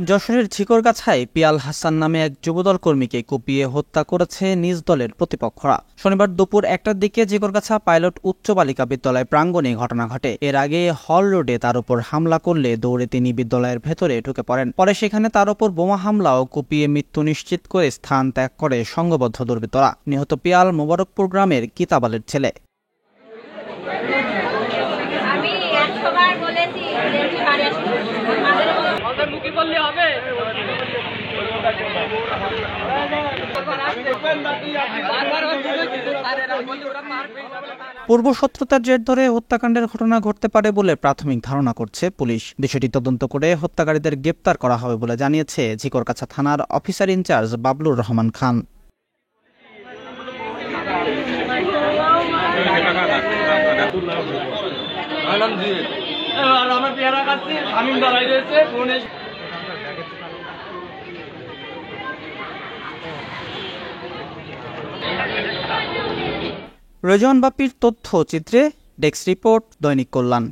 যশোরের ঝিকরগাছায় পিয়াল হাসান নামে এক যুবদল কর্মীকে কুপিয়ে হত্যা করেছে নিজ দলের প্রতিপক্ষরা। শনিবার দুপুর 1টার দিকে ঝিকরগাছা পাইলট উচ্চ বালিকা বিদ্যালয় প্রাঙ্গণে ঘটনা ঘটে। এর আগে হল রোডে তার উপর হামলা করলে দৌড়ে তিনি বিদ্যালয়ের ভেতরে ঢুকে পড়েন। পরে সেখানে তার উপর বোমা হামলা ও কুপিয়ে মৃত্যু নিশ্চিত করে স্থান ত্যাগ করে সংঘবদ্ধ দুর্বৃত্তরা। নিহত পিয়াল মোবারকপুর গ্রামের কিতাবালের ছেলে। পূর্ব শত্রুতার জের ধরে হত্যাকাণ্ডের ঘটনা ঘটতে পারে বলে প্রাথমিক ধারণা করছে পুলিশ। বিষয়টি তদন্ত করে হত্যাকারীদের গ্রেপ্তার করা হবে বলে জানিয়েছে ঝিকরগাছা থানার officer in charge বাবলুর Rahman Khan. Rezwan বাপ্পীর তথ্যচিত্রে desk report, দৈনিক কল্যাণ।